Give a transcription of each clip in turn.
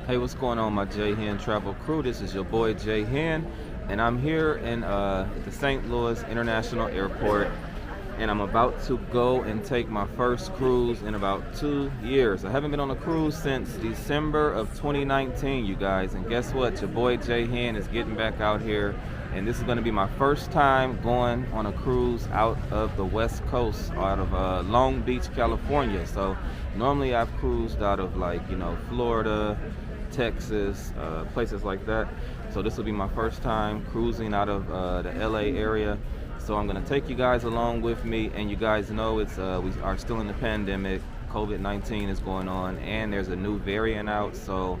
Hey, what's going on, my J-Hen travel crew? This is your boy J-Hen, and I'm here in at the St. Louis International Airport, and I'm about to go and take my first cruise in about 2 years. I haven't been on a cruise since December of 2019, you guys, and guess what? Your boy J-Hen is getting back out here, and this is going to be my first time going on a cruise out of the West Coast, out of Long Beach, California. So normally I've cruised out of Florida, Texas, places like that. So this will be my first time cruising out of the LA area. So I'm gonna take you guys along with me, and you guys know it's we are still in the pandemic. COVID-19 is going on, and there's a new variant out. So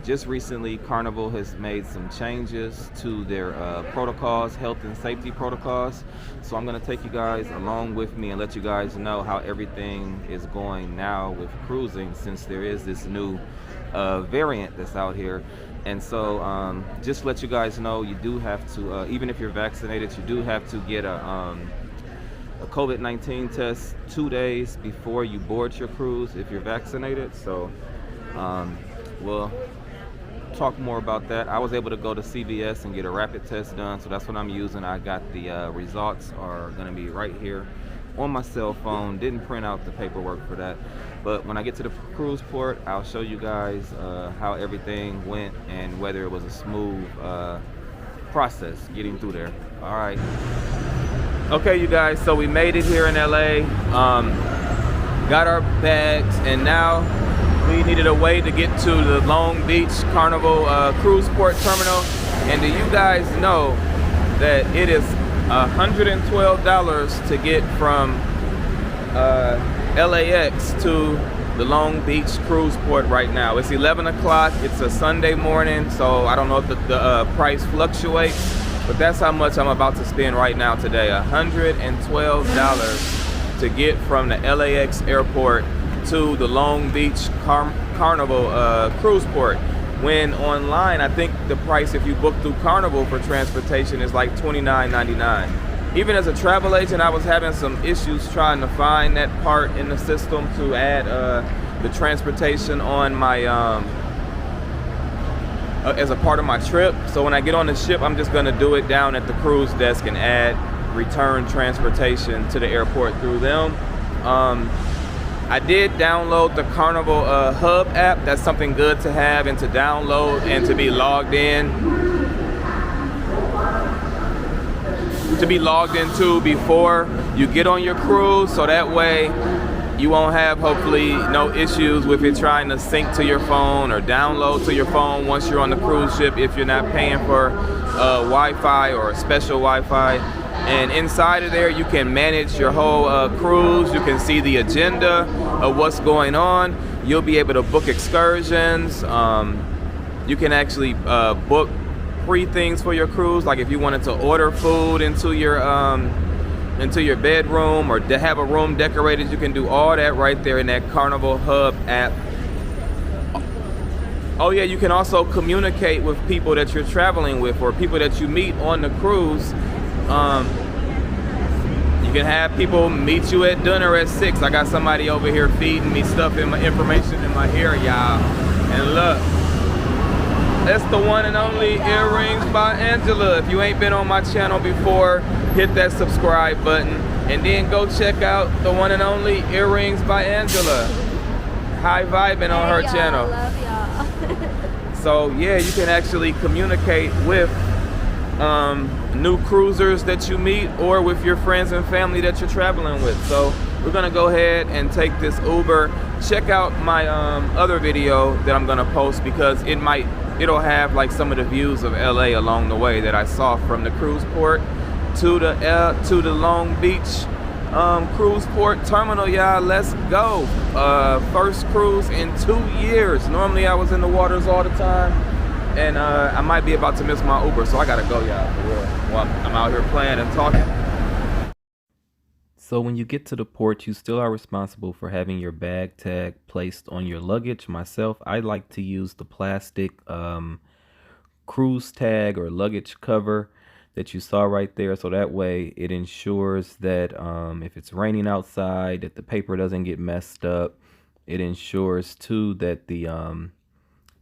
just recently, Carnival has made some changes to their protocols, health and safety protocols. So I'm gonna take you guys along with me and let you guys know how everything is going now with cruising, since there is this new variant that's out here. And so just let you guys know, you do have to, even if you're vaccinated, you do have to get a COVID-19 test 2 days before you board your cruise if you're vaccinated. So we'll talk more about that. I was able to go to CVS and get a rapid test done, so that's what I'm using. I got the results are going to be right here on my cell phone. Didn't print out the paperwork for that, but when I get to the cruise port, I'll show you guys how everything went and whether it was a smooth process getting through there. All right. Okay, you guys, so we made it here in LA, got our bags, and now we needed a way to get to the Long Beach Carnival cruise port terminal. And do you guys know that it is $112 to get from LAX to the Long Beach cruise port right now? It's 11 o'clock. It's a Sunday morning, so I don't know if the price fluctuates, but that's how much I'm about to spend right now today. $112 to get from the LAX airport to the Long Beach Carnival cruise port. When online, I think the price if you book through Carnival for transportation is like $29.99. Even as a travel agent, I was having some issues trying to find that part in the system to add the transportation on my as a part of my trip. So when I get on the ship, I'm just gonna do it down at the cruise desk and add return transportation to the airport through them. I did download the Carnival Hub app. That's something good to have and to download and to be logged in. To be logged into before you get on your cruise, so that way you won't have, hopefully, no issues with it trying to sync to your phone or download to your phone once you're on the cruise ship if you're not paying for Wi-Fi or special Wi-Fi. And inside of there, you can manage your whole cruise. You can see the agenda of what's going on. You'll be able to book excursions. You can actually book free things for your cruise, like if you wanted to order food into your bedroom or to have a room decorated. You can do all that right there in that Carnival Hub app. Oh yeah, you can also communicate with people that you're traveling with or people that you meet on the cruise. You can have people meet you at dinner at 6. I got somebody over here feeding me stuff in my information in my ear, y'all. And look, that's the one and only Earrings by Angela. If you ain't been on my channel before, hit that subscribe button and then go check out the one and only Earrings by Angela. High vibing on her channel. Love y'all. So yeah, you can actually communicate with new cruisers that you meet or with your friends and family that you're traveling with. So we're gonna go ahead and take this Uber. Check out my other video that I'm gonna post, because it'll have like some of the views of LA along the way that I saw from the cruise port to the Long Beach cruise port terminal. Y'all, let's go. First cruise in 2 years. Normally I was in the waters all the time, and I might be about to miss my Uber, so I gotta go, y'all, for real. Well, I'm out here playing and talking. So when you get to the port, you still are responsible for having your bag tag placed on your luggage. Myself, I like to use the plastic cruise tag or luggage cover that you saw right there. So that way it ensures that if it's raining outside, that the paper doesn't get messed up. It ensures too that the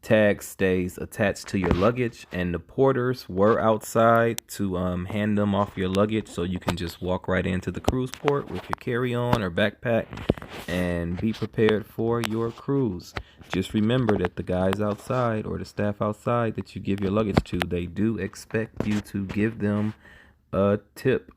tag stays attached to your luggage, and the porters were outside to hand them off your luggage, so you can just walk right into the cruise port with your carry-on or backpack and be prepared for your cruise. Just remember that the guys outside or the staff outside that you give your luggage to, they do expect you to give them a tip.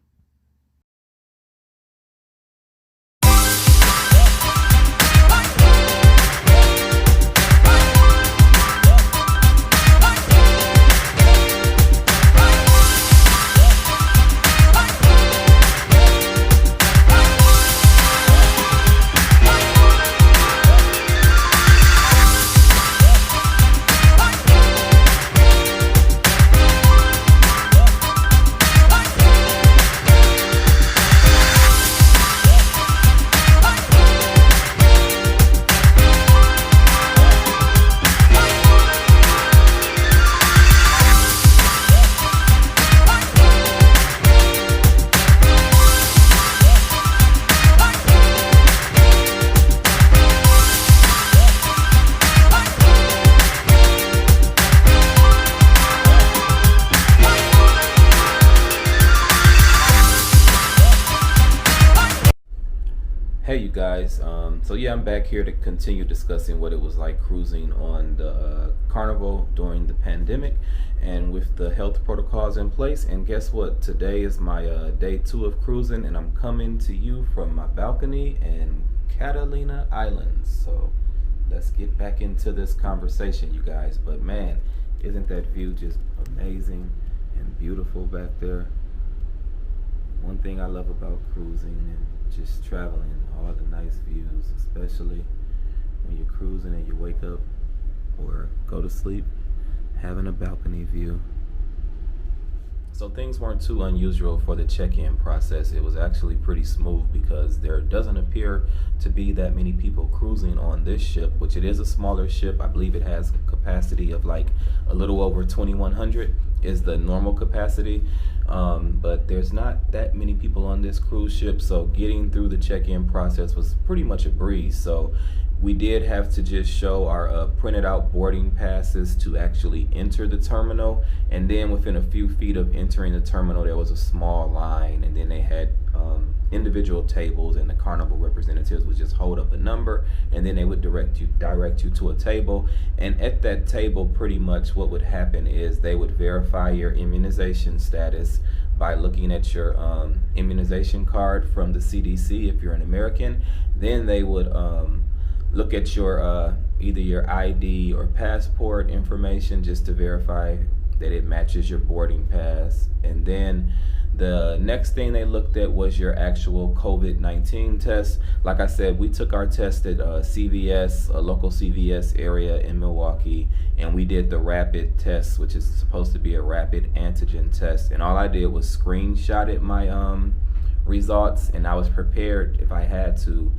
Hey you guys, so yeah, I'm back here to continue discussing what it was like cruising on the Carnival during the pandemic and with the health protocols in place. And guess what? Today is my day 2 of cruising, and I'm coming to you from my balcony in Catalina Islands. So let's get back into this conversation, you guys. But man, isn't that view just amazing and beautiful back there? One thing I love about cruising and just traveling, all the nice views, especially when you're cruising and you wake up or go to sleep, having a balcony view. So things weren't too unusual for the check-in process. It was actually pretty smooth because there doesn't appear to be that many people cruising on this ship, which it is a smaller ship. I believe it has a capacity of like a little over 2,100 is the normal capacity. But there's not that many people on this cruise ship, so getting through the check-in process was pretty much a breeze. So we did have to just show our printed out boarding passes to actually enter the terminal, and then within a few feet of entering the terminal there was a small line, and then they had individual tables, and the Carnival representatives would just hold up a number, and then they would direct you to a table. And at that table, pretty much what would happen is they would verify your immunization status by looking at your immunization card from the CDC if you're an American. Then they would look at your either your ID or passport information just to verify that it matches your boarding pass. And then the next thing they looked at was your actual COVID-19 test. Like I said, we took our test at CVS, a local CVS area in Milwaukee, and we did the rapid test, which is supposed to be a rapid antigen test. And all I did was screenshot it my results, and I was prepared if I had to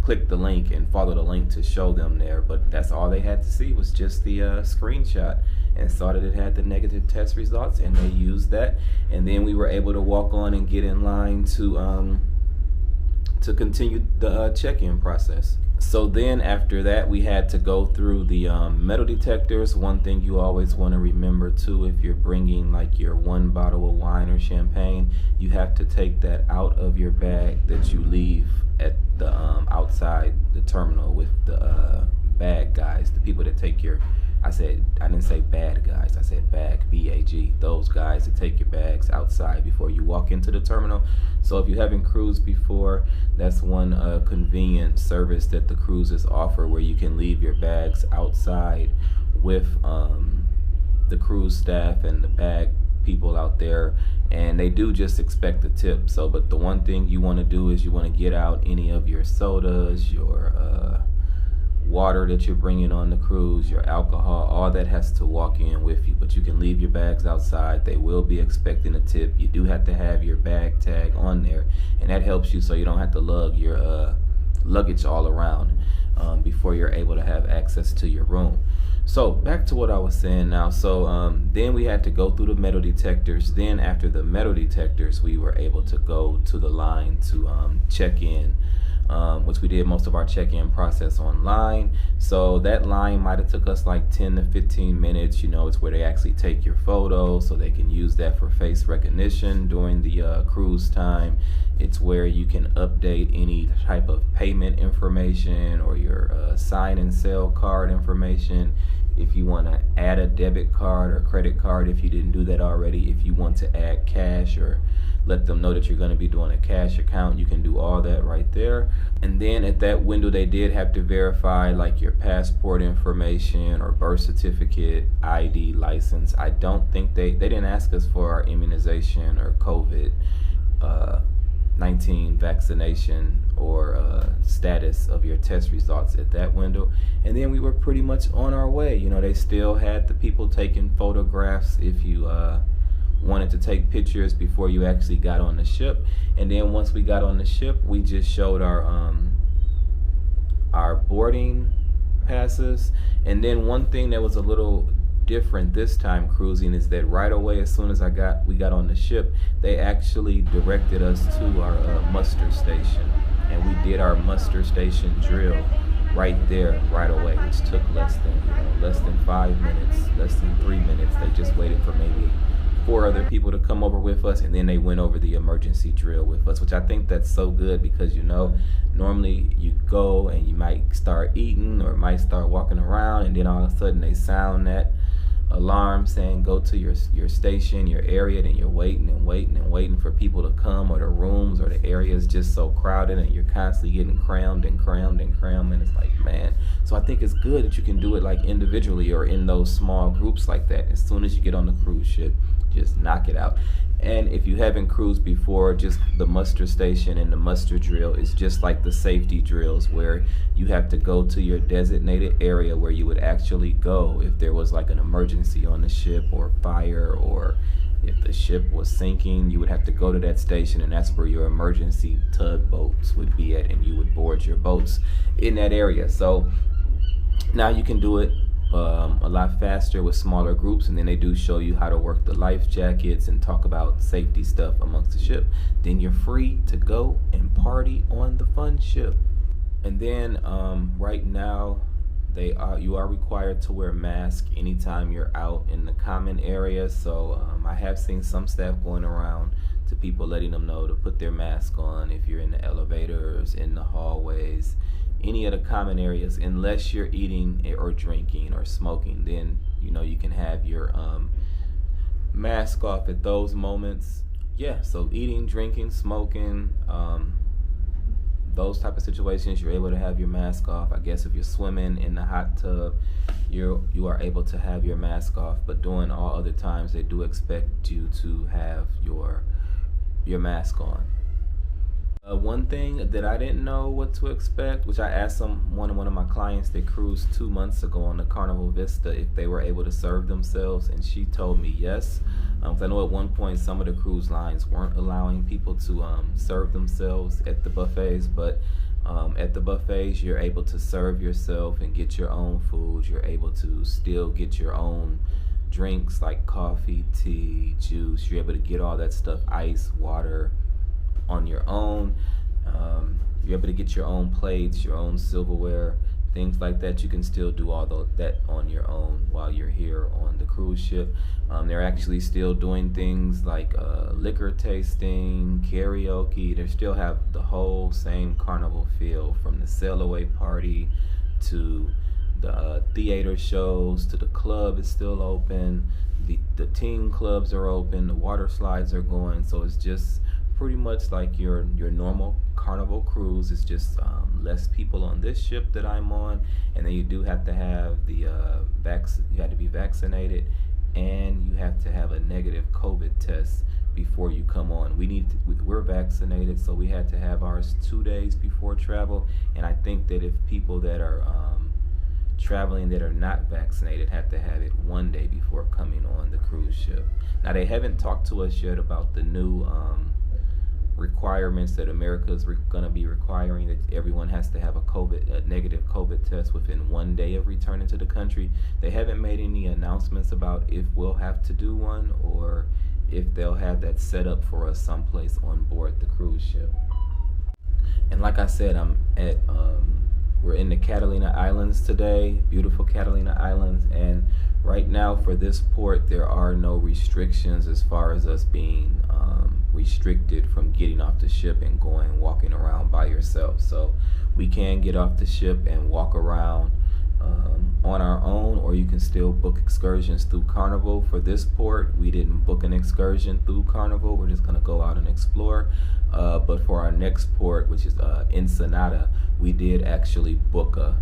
click the link and follow the link to show them there, but that's all they had to see was just the screenshot, and saw that it had the negative test results, and they used that, and then we were able to walk on and get in line to continue the check-in process. So then after that, we had to go through the metal detectors. One thing you always want to remember too, if you're bringing like your 1 bottle of wine or champagne, you have to take that out of your bag that you leave at the outside the terminal with the bag guys, the people that take your, I didn't say bad guys, I said bag, B-A-G, those guys that take your bags outside before you walk into the terminal. So if you haven't cruised before, that's one convenient service that the cruises offer, where you can leave your bags outside with the cruise staff and the bag people out there, and they do just expect a tip. So, but the one thing you want to do is you want to get out any of your sodas, your water that you're bringing on the cruise, your alcohol, all that has to walk in with you. But you can leave your bags outside. They will be expecting a tip. You do have to have your bag tag on there, and that helps you so you don't have to lug your luggage all around before you're able to have access to your room. So back to what I was saying now. So then we had to go through the metal detectors. Then after the metal detectors, we were able to go to the line to check in. which we did most of our check-in process online. So that line might have took us like 10 to 15 minutes. It's where they actually take your photo so they can use that for face recognition during the cruise time. It's where you can update any type of payment information or your sign and sell card information. If you want to add a debit card or credit card, if you didn't do that already, if you want to add cash or let them know that you're going to be doing a cash account, you can do all that right there. And then at that window, they did have to verify like your passport information or birth certificate, ID, license. I don't think they didn't ask us for our immunization or COVID-19 vaccination or status of your test results at that window. And then we were pretty much on our way. They still had the people taking photographs if you wanted to take pictures before you actually got on the ship. And then once we got on the ship, we just showed our boarding passes. And then one thing that was a little different this time cruising is that right away, as soon as we got on the ship, they actually directed us to our muster station, and we did our muster station drill right there right away, which took less than 5 minutes, less than 3 minutes. They just waited for maybe 4 other people to come over with us, and then they went over the emergency drill with us, which I think that's so good because normally you go and you might start eating or might start walking around, and then all of a sudden they sound that alarm saying go to your station, your area, and you're waiting and waiting and waiting for people to come, or the rooms or the area is just so crowded and you're constantly getting crammed and crammed and crammed, and it's like, man. So I think it's good that you can do it like individually or in those small groups like that. As soon as you get on the cruise ship, just knock it out. And if you haven't cruised before, just the muster station and the muster drill is just like the safety drills, where you have to go to your designated area where you would actually go if there was like an emergency on the ship or fire, or if the ship was sinking, you would have to go to that station, and that's where your emergency tugboats would be at, and you would board your boats in that area. So now you can do it a lot faster with smaller groups, and then they do show you how to work the life jackets and talk about safety stuff amongst the ship. Then you're free to go and party on the fun ship. And then right now you are required to wear a mask anytime you're out in the common area. So I have seen some staff going around to people letting them know to put their mask on if you're in the elevators, in the hallways, any of the common areas, unless you're eating or drinking or smoking. Then you can have your mask off at those moments. Yeah, so eating, drinking, smoking, those type of situations, you're able to have your mask off. I guess if you're swimming in the hot tub, you are able to have your mask off. But during all other times, they do expect you to have your mask on. One thing that I didn't know what to expect, which I asked one of my clients that cruised 2 months ago on the Carnival Vista if they were able to serve themselves, and she told me yes. 'Cause I know at one point some of the cruise lines weren't allowing people to serve themselves at the buffets, but at the buffets you're able to serve yourself and get your own food. You're able to still get your own drinks like coffee, tea, juice. You're able to get all that stuff, ice, water, on your own. You're able to get your own plates, your own silverware, things like that. You can still do all that on your own while you're here on the cruise ship. They're actually still doing things like liquor tasting, karaoke. They still have the whole same carnival feel, from the sail away party to the theater shows to the club is still open. The teen clubs are open, the water slides are going. So it's just pretty much like your normal carnival cruise. It's just less people on this ship that I'm on, and then you do have to have you have to be vaccinated, and you have to have a negative COVID test before you come on. We're vaccinated, so we had to have ours 2 days before travel, and I think that if people that are traveling that are not vaccinated have to have it 1 day before coming on the cruise ship. Now, they haven't talked to us yet about the new requirements that America is going to be requiring, that everyone has to have a negative COVID test within 1 day of returning to the country. They haven't made any announcements about if we'll have to do one or if they'll have that set up for us someplace on board the cruise ship. And like I said, we're in the Catalina Islands today, beautiful Catalina Islands. And right now for this port, there are no restrictions as far as us being restricted from getting off the ship and walking around by yourself. So we can get off the ship and walk around on our own, or you can still book excursions through Carnival. For this port, we didn't book an excursion through Carnival. We're just going to go out and explore. But for our next port, which is Ensenada, we did actually book a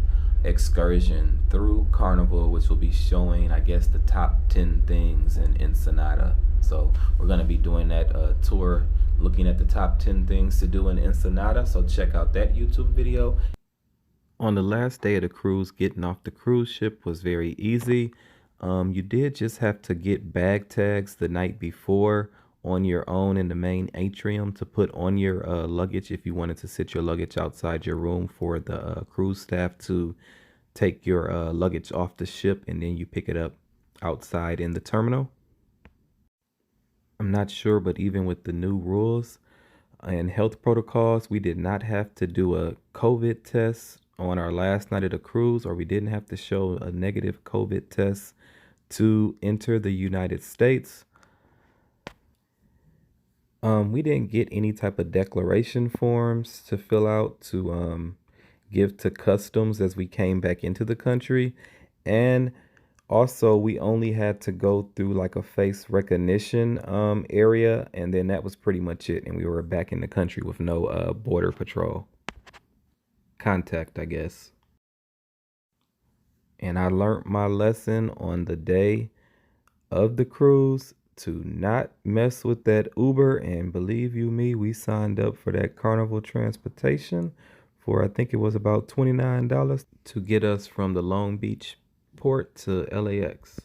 excursion through Carnival, which will be showing, I guess, the top 10 things in Ensenada. So we're going to be doing that tour, looking at the top 10 things to do in Ensenada. So check out that YouTube video. On the last day of the cruise, getting off the cruise ship was very easy. You did just have to get bag tags the night before on your own in the main atrium to put on your luggage if you wanted to sit your luggage outside your room for the cruise staff to take your luggage off the ship, and then you pick it up outside in the terminal. I'm not sure, but even with the new rules and health protocols, we did not have to do a COVID test on our last night of the cruise, or we didn't have to show a negative COVID test to enter the United States. We didn't get any type of declaration forms to fill out to give to customs as we came back into the country. And also, we only had to go through like a face recognition area, and then that was pretty much it. And we were back in the country with no border patrol contact, I guess. And I learned my lesson on the day of the cruise to not mess with that Uber. And believe you me, we signed up for that Carnival transportation for, I think it was about $29 to get us from the Long Beach port to LAX.